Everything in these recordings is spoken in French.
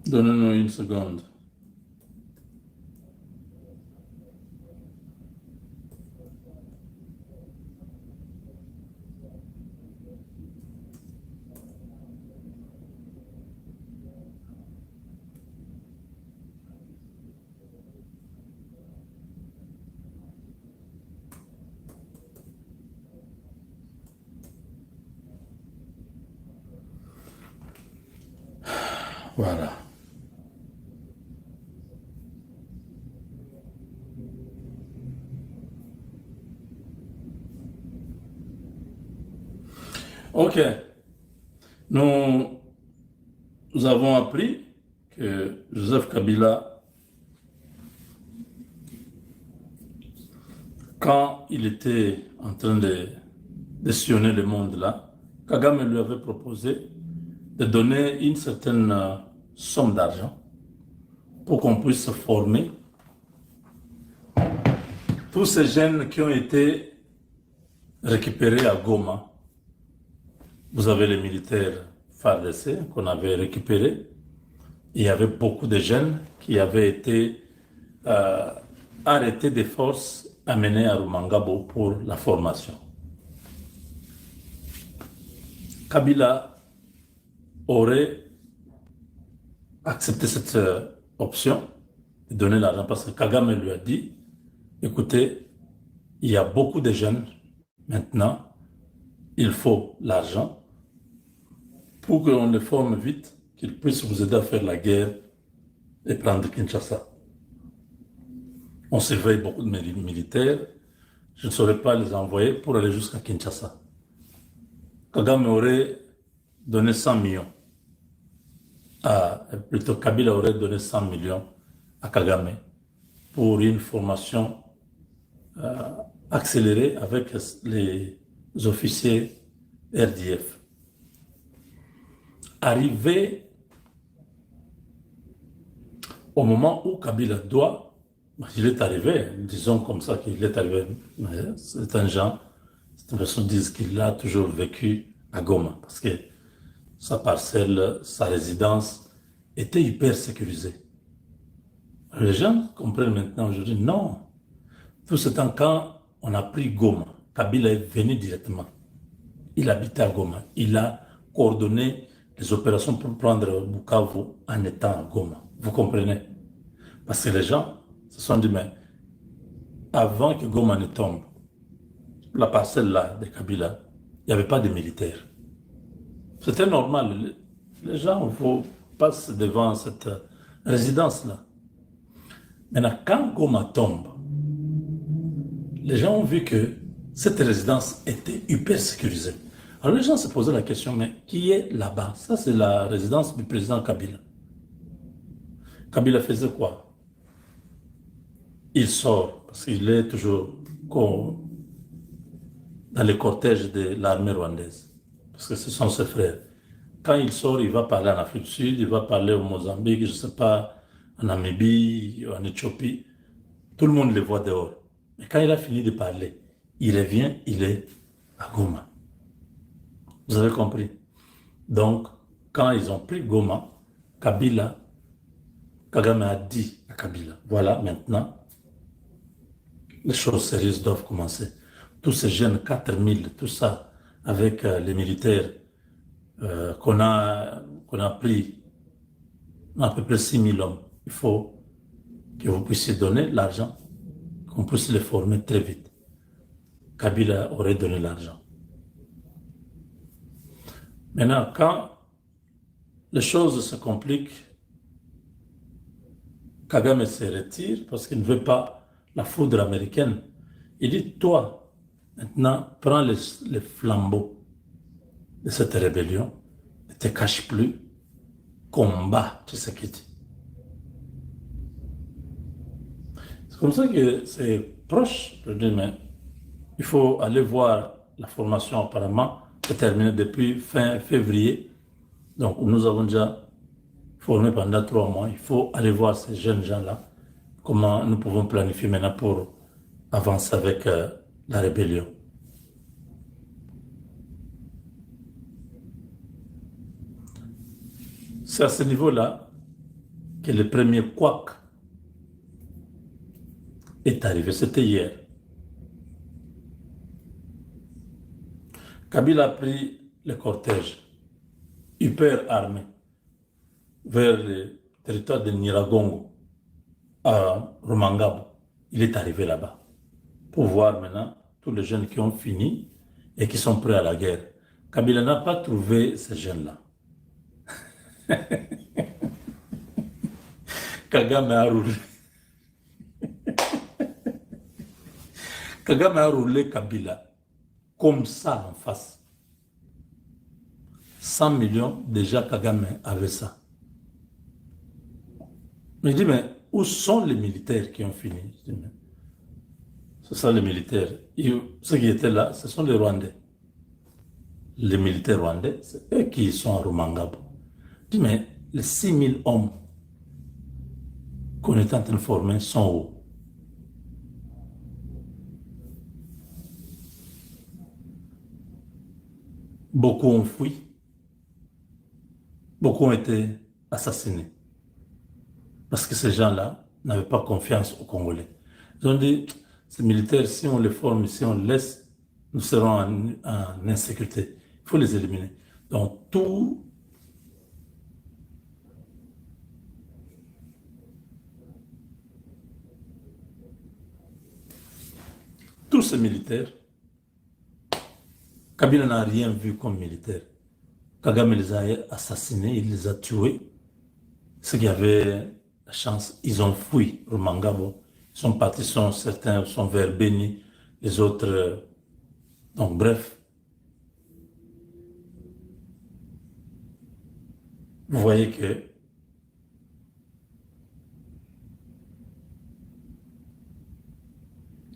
Donnez-nous une seconde. Voilà. OK. Nous, nous avons appris que Joseph Kabila, quand il était en train de sillonner le monde là, Kagame lui avait proposé de donner une certaine somme d'argent pour qu'on puisse se former. Tous ces jeunes qui ont été récupérés à Goma, vous avez les militaires FARDC qu'on avait récupérés. Il y avait beaucoup de jeunes qui avaient été euh, arrêtés des forces amenés à Rumangabo pour la formation. Kabila aurait accepté cette option de donner l'argent parce que Kagame lui a dit, écoutez, il y a beaucoup de jeunes maintenant, il faut l'argent pour qu'on les forme vite, qu'ils puissent vous aider à faire la guerre et prendre Kinshasa. On surveille beaucoup de militaires, je ne saurais pas les envoyer pour aller jusqu'à Kinshasa. Kagame aurait donné 100 millions, plutôt Kabila aurait donné 100 millions à Kagame pour une formation accélérée avec les officiers RDF. Arrivé au moment où Kabila doit, il est arrivé, disons comme ça qu'il est arrivé, certains gens, certaines personnes disent qu'il a toujours vécu à Goma, parce que sa parcelle, sa résidence était hyper sécurisée. Les gens comprennent maintenant aujourd'hui, non. Tout ce temps, quand on a pris Goma, Kabila est venu directement. Il habitait à Goma. Il a coordonné les opérations pour prendre Bukavu en étant à Goma. Vous comprenez? Parce que les gens se sont dit, mais avant que Goma ne tombe, la parcelle là de Kabila, il n'y avait pas de militaires. C'était normal. Les gens passent devant cette résidence-là. Maintenant, quand Goma tombe, les gens ont vu que cette résidence était hyper sécurisée. Alors les gens se posaient la question, mais qui est là-bas? Ça, c'est la résidence du président Kabila. Kabila faisait quoi? Il sort, parce qu'il est toujours dans les cortèges de l'armée rwandaise, parce que ce sont ses frères. Quand il sort, il va parler en Afrique du Sud, il va parler au Mozambique, je ne sais pas, en Namibie, en Éthiopie. Tout le monde le voit dehors. Mais quand il a fini de parler, il revient, il est à Goma. Vous avez compris? Donc, quand ils ont pris Goma, Kagame a dit à Kabila, voilà, maintenant, les choses sérieuses doivent commencer. Tous ces jeunes 4000, tout ça, avec les militaires qu'on a pris, à peu près 6000 hommes, il faut que vous puissiez donner l'argent, qu'on puisse les former très vite. Kabila aurait donné l'argent. Maintenant, quand les choses se compliquent, Kagame se retire parce qu'il ne veut pas la foudre américaine. Il dit, toi, maintenant, prends les flambeaux de cette rébellion, ne te cache plus, combat Tshisekedi. C'est comme ça que c'est proche. Je dis, mais il faut aller voir la formation apparemment est terminée depuis fin février. Donc nous avons déjà formé pendant 3 mois. Il faut aller voir ces jeunes gens-là, comment nous pouvons planifier maintenant pour avancer avec la rébellion. C'est à ce niveau-là que le premier couac est arrivé. C'était hier. Kabila a pris le cortège, hyper armé, vers le territoire de Niragongo, à Rumangabo. Il est arrivé là-bas pour voir maintenant tous les jeunes qui ont fini et qui sont prêts à la guerre. Kabila n'a pas trouvé ces jeunes-là. Kagame a roulé. Kagame a roulé Kabila comme ça en face. 100 millions, déjà Kagame avait ça. Mais je dis, mais où sont les militaires qui ont fini? Je dis, mais ce sont les militaires. Ceux qui étaient là, ce sont les Rwandais. Les militaires rwandais, c'est eux qui sont à Rumangabo. Je dis, mais les 6000 hommes qu'on est en train de former sont où? Beaucoup ont fui. Beaucoup ont été assassinés. Parce que ces gens-là n'avaient pas confiance aux Congolais. Ils ont dit, ces militaires, si on les forme, si on les laisse, nous serons en insécurité. Il faut les éliminer. Donc, tous ces militaires, Kabila n'a rien vu comme militaire. Kagame les a assassinés, il les a tués. Ceux qui avaient la chance, ils ont fui Rumangabo. Ils sont partis, certains sont vers Beni, les autres. Donc, bref. Vous voyez que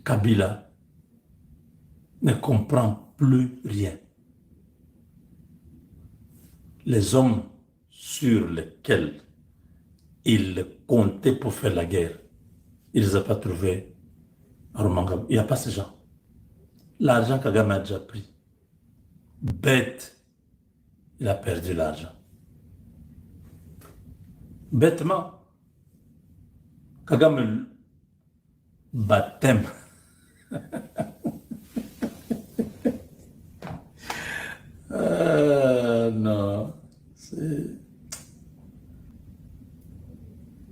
Kabila ne comprend plus rien. Les hommes sur lesquels il comptait pour faire la guerre, il ne les a pas trouvés à Rumangabo. Il n'y a pas ces gens. L'argent Kagame a déjà pris. Bête, il a perdu l'argent. Bêtement, Kagame baptême. Non.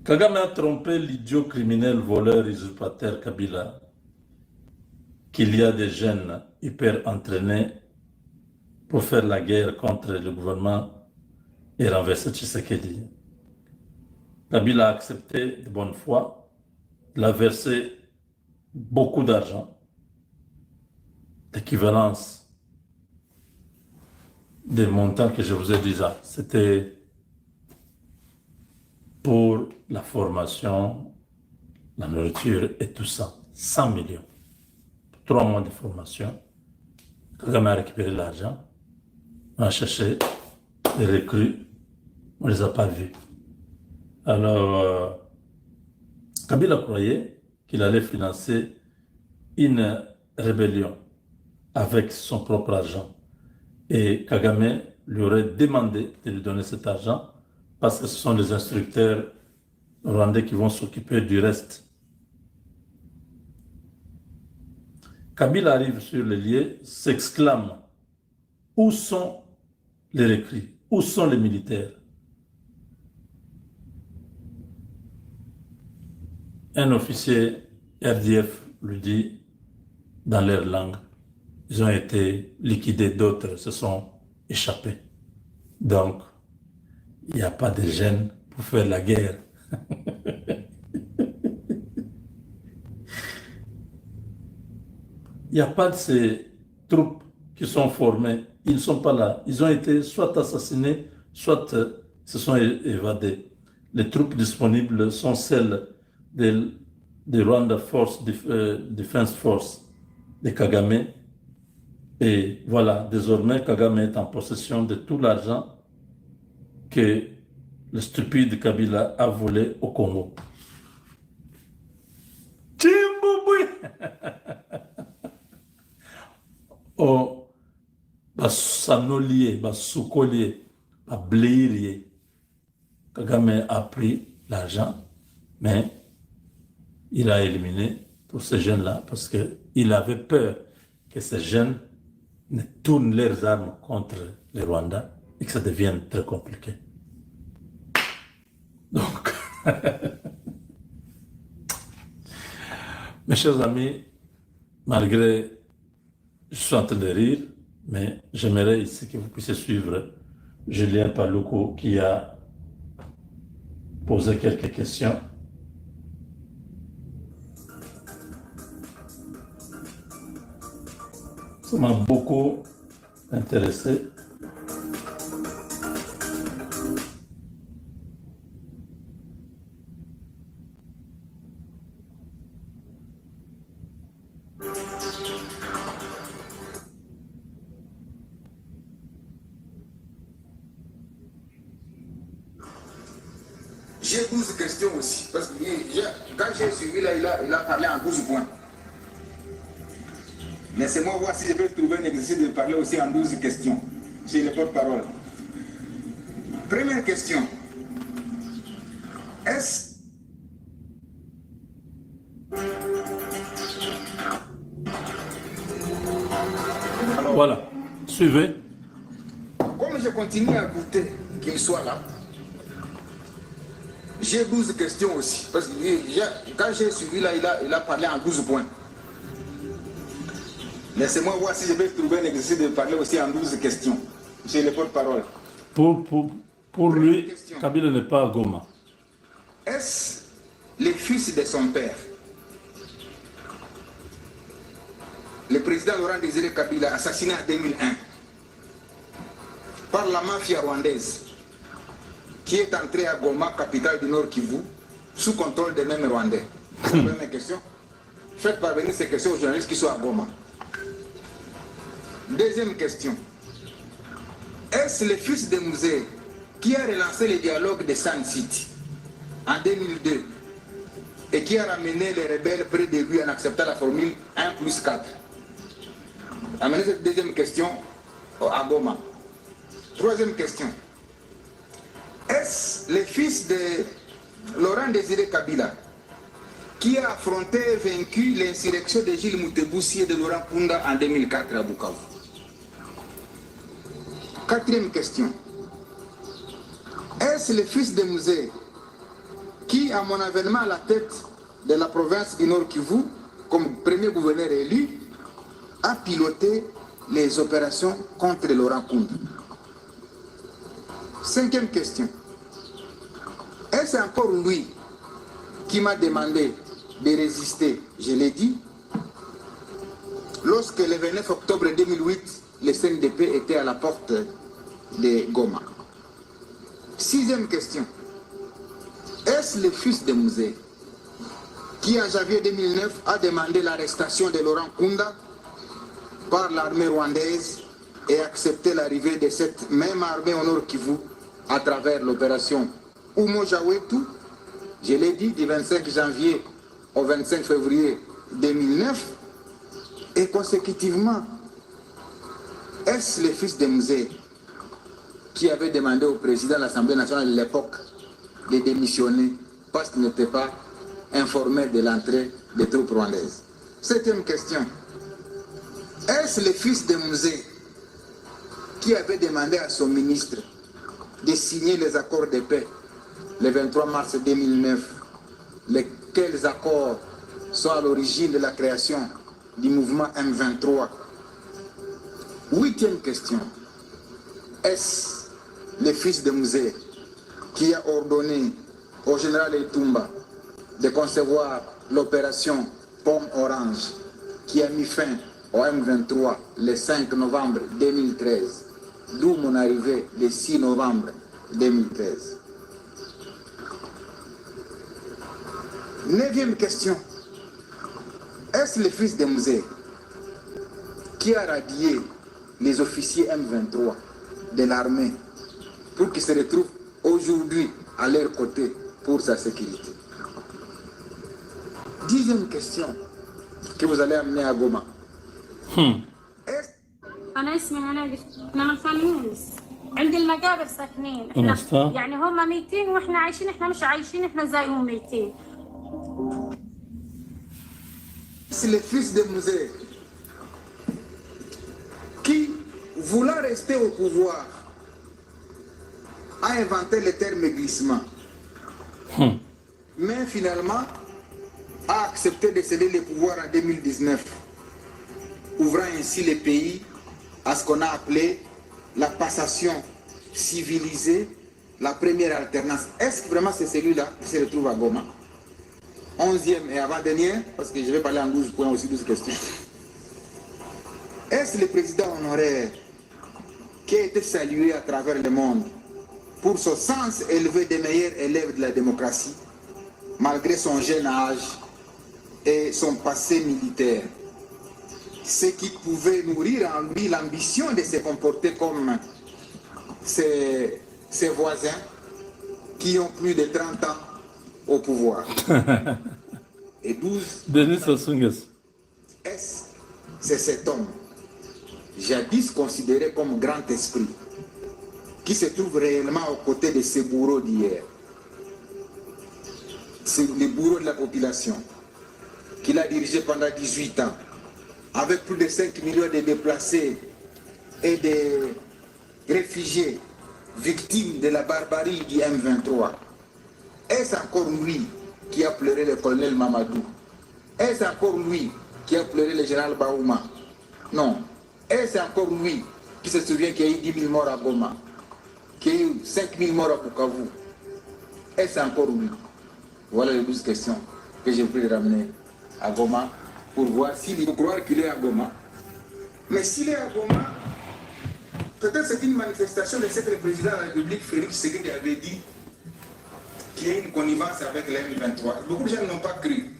Kagame a trompé l'idiot criminel, voleur, usurpateur Kabila, qu'il y a des jeunes hyper entraînés pour faire la guerre contre le gouvernement et renverser Tshisekedi. Kabila a accepté de bonne foi, il a versé beaucoup d'argent, d'équivalence des montants que je vous ai dit là. C'était pour la formation, la nourriture et tout ça. 100 millions. 3 mois de formation. Kagame a récupéré l'argent. On a cherché les recrues. On ne les a pas vus. Alors, Kabila croyait qu'il allait financer une rébellion avec son propre argent. Et Kagame lui aurait demandé de lui donner cet argent parce que ce sont les instructeurs rwandais qui vont s'occuper du reste. Kabila arrive sur les lieux, s'exclame: où sont les recrues? Où sont les militaires? Un officier RDF lui dit dans leur langue: ils ont été liquidés, d'autres se sont échappés. Donc, il n'y a pas de jeunes pour faire la guerre. Il n'y a pas de ces troupes qui sont formées. Ils ne sont pas là. Ils ont été soit assassinés, soit se sont évadés. Les troupes disponibles sont celles de Rwanda Defense Force de Kagame. Et voilà, désormais, Kagame est en possession de tout l'argent que le stupide Kabila a volé au Congo. Oh, Sanolier, Soukolier, Bléirier, Kagame a pris l'argent, mais il a éliminé tous ces jeunes-là parce qu'il avait peur que ces jeunes ne tournent leurs armes contre les Rwandais et que ça devienne très compliqué. Donc, mes chers amis, malgré, je suis en train de rire, mais j'aimerais ici que vous puissiez suivre Julien Paluku qui a posé quelques questions. Ça m'a beaucoup intéressé. J'ai 12 questions aussi, parce que quand j'ai suivi, là, il a parlé en 12 points. Laissez-moi voir si je peux trouver un exercice de parler aussi en 12 questions, chez les porte-parole. Première question. Est-ce Voilà, suivez. Comme je continue à goûter qu'il soit là, j'ai 12 questions aussi. Parce que quand j'ai suivi, là, il a parlé en 12 points. Laissez-moi voir si je peux trouver un exercice de parler aussi en 12 questions, chez les porte-parole. Pour lui, Kabila n'est pas à Goma. Est-ce le fils de son père, le président Laurent Désiré Kabila, assassiné en 2001 par la mafia rwandaise, qui est entré à Goma, capitale du Nord Kivu, sous contrôle des mêmes Rwandais? Première question. Faites parvenir ces questions aux journalistes qui sont à Goma. Deuxième question. Est-ce le fils de Musée qui a relancé le dialogue de Sun City en 2002 et qui a ramené les rebelles près de lui en acceptant la formule 1+4? Amenez cette deuxième question à Goma. Troisième question. Est-ce le fils de Laurent Désiré Kabila qui a affronté et vaincu l'insurrection de Gilles Moutebousi et de Laurent Kunda en 2004 à Bukavu? Quatrième question. Est-ce le fils de Musée qui, à mon avènement à la tête de la province du Nord Kivu, comme premier gouverneur élu, a piloté les opérations contre Laurent Kunda? Cinquième question. Est-ce encore lui qui m'a demandé de résister, je l'ai dit, lorsque le 29 octobre 2008, le CNDP était à la porte de Goma? Sixième question. Est-ce le fils de Musée qui, en janvier 2009, a demandé l'arrestation de Laurent Kunda par l'armée rwandaise et accepté l'arrivée de cette même armée au Nord Kivu à travers l'opération Umoja Wetu, je l'ai dit, du 25 janvier au 25 février 2009, et consécutivement, est-ce le fils de Musée qui avait demandé au président de l'Assemblée nationale de l'époque de démissionner parce qu'il n'était pas informé de l'entrée des troupes rwandaises? Septième question. Est-ce le fils de Musée qui avait demandé à son ministre de signer les accords de paix le 23 mars 2009, lesquels accords sont à l'origine de la création du mouvement M23? Huitième question. Est-ce le fils de Musée qui a ordonné au général Etumba de concevoir l'opération Pomme Orange qui a mis fin au M23 le 5 novembre 2013, d'où mon arrivée le 6 novembre 2013? Neuvième question. Est-ce le fils de Musée qui a radié les officiers M23 de l'armée pour qu'ils se retrouvent aujourd'hui à leur côté pour sa sécurité? Dixième question que vous allez amener à Goma. أنا اسمي منى، أنا من خان يونس. عند المقابر ساكنين Un احنا، instant. يعني هم ميتين واحنا عايشين، احنا مش عايشين، احنا زيهم ميتين. C'est le fils de Mouzé qui, voulant rester au pouvoir, a inventé le terme glissement. Mais finalement, a accepté de céder le pouvoir en 2019, ouvrant ainsi le pays à ce qu'on a appelé la passation civilisée, la première alternance. Est-ce que vraiment c'est celui-là qui se retrouve à Goma? 11e et avant-dernier, parce que je vais parler en 12 points aussi, 12 questions. Est-ce le président honoraire qui a été salué à travers le monde pour son sens élevé des meilleurs élèves de la démocratie, malgré son jeune âge et son passé militaire, ce qui pouvait nourrir en lui l'ambition de se comporter comme ses voisins qui ont plus de 30 ans au pouvoir. Et 12, Denis Sassou Nguesso. c'est cet homme, jadis considéré comme grand esprit, qui se trouve réellement aux côtés de ces bourreaux d'hier. C'est les bourreaux de la population, qu'il a dirigé pendant 18 ans, avec plus de 5 millions de déplacés et de réfugiés victimes de la barbarie du M23. Est-ce encore lui qui a pleuré le colonel Mamadou? Est-ce encore lui qui a pleuré le général Baouma? Non. Est-ce encore lui qui se souvient qu'il y a eu 10 000 morts à Goma, qu'il y a eu 5 000 morts à Bukavu? Est-ce encore lui? Voilà les 12 questions que j'ai pu ramener à Goma pour voir s'il faut croire qu'il est à Goma. Mais s'il est à Goma, peut-être c'est une manifestation de ce que le président de la République, Félix Tshisekedi, avait dit qu'il y a une connivence avec les M23. Beaucoup de gens n'ont pas cru.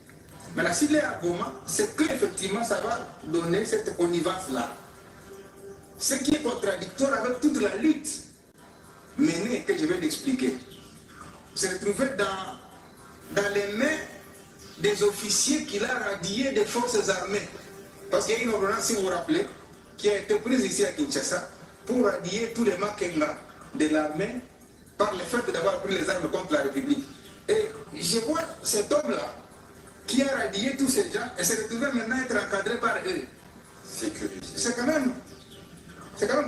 Maintenant, s'il est à Goma, c'est qu'effectivement ça va donner cette connivence-là. Ce qui est contradictoire avec toute la lutte menée que je vais l'expliquer. Se retrouver dans les mains des officiers qu'il a radiés des forces armées. Parce qu'il y a une ordonnance, si vous vous rappelez, qui a été prise ici à Kinshasa pour radier tous les Makenga de l'armée par le fait d'avoir pris les armes contre la République. Et je vois cet homme-là qui a radié tous ces gens et se retrouver maintenant être encadré par eux. C'est quand même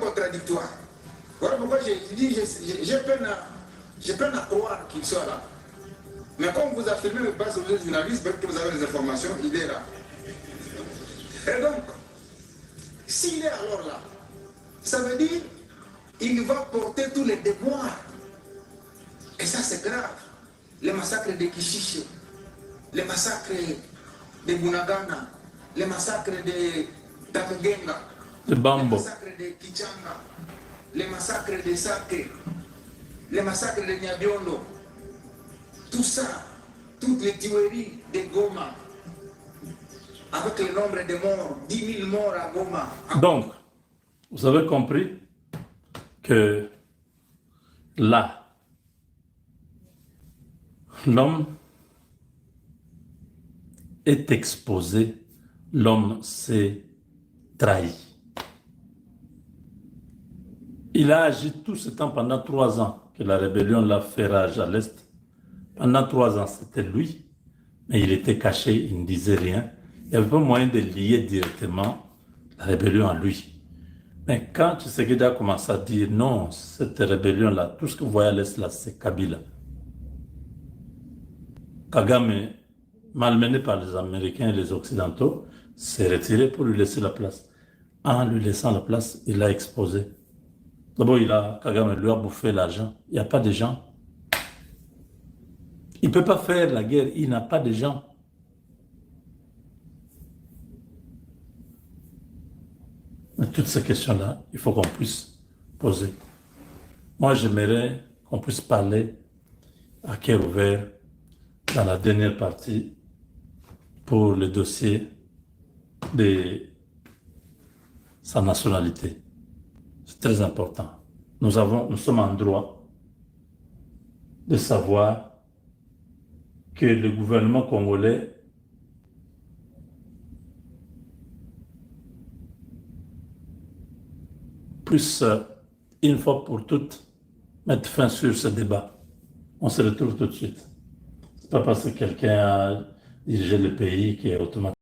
contradictoire. Voilà pourquoi j'ai dit, j'ai peine à croire qu'il soit là. Mais comme vous affirmez, mais pas sur les journalistes, peut-être que vous avez les informations, il est là. Et donc, s'il est alors là, ça veut dire qu'il va porter tous les déboires. Et ça, c'est grave. Les massacres de Kishiche, les massacres de Bunagana, les massacres de Tamugenga, De Bambo. les massacres de Kichanga, les massacres de Sake, les massacres de Nyabiondo, tout ça, toutes les tueries de Goma, avec le nombre de morts, 10 000 morts à Goma. Donc, vous avez compris que là, l'homme est exposé, l'homme s'est trahi. Il a agi tout ce temps pendant 3 ans que la rébellion l'a fait rage à l'Est. Pendant 3 ans, c'était lui, mais il était caché, il ne disait rien. Il n'y avait pas moyen de lier directement la rébellion à lui. Mais quand Tshisekedi a commencé à dire non, cette rébellion-là, tout ce que vous voyez à l'Est, là, c'est Kabila. Kagame, malmené par les Américains et les Occidentaux, s'est retiré pour lui laisser la place. En lui laissant la place, il l'a exposé. D'abord, Kagame lui a bouffé l'argent. Il n'y a pas de gens. Il ne peut pas faire la guerre, il n'a pas de gens. Mais toutes ces questions-là, il faut qu'on puisse poser. Moi, j'aimerais qu'on puisse parler à cœur ouvert dans la dernière partie pour le dossier de sa nationalité. C'est très important. Nous sommes en droit de savoir que le gouvernement congolais puisse une fois pour toutes, mettre fin sur ce débat. On se retrouve tout de suite. C'est pas parce que quelqu'un a dirigé le pays qui est automatiquement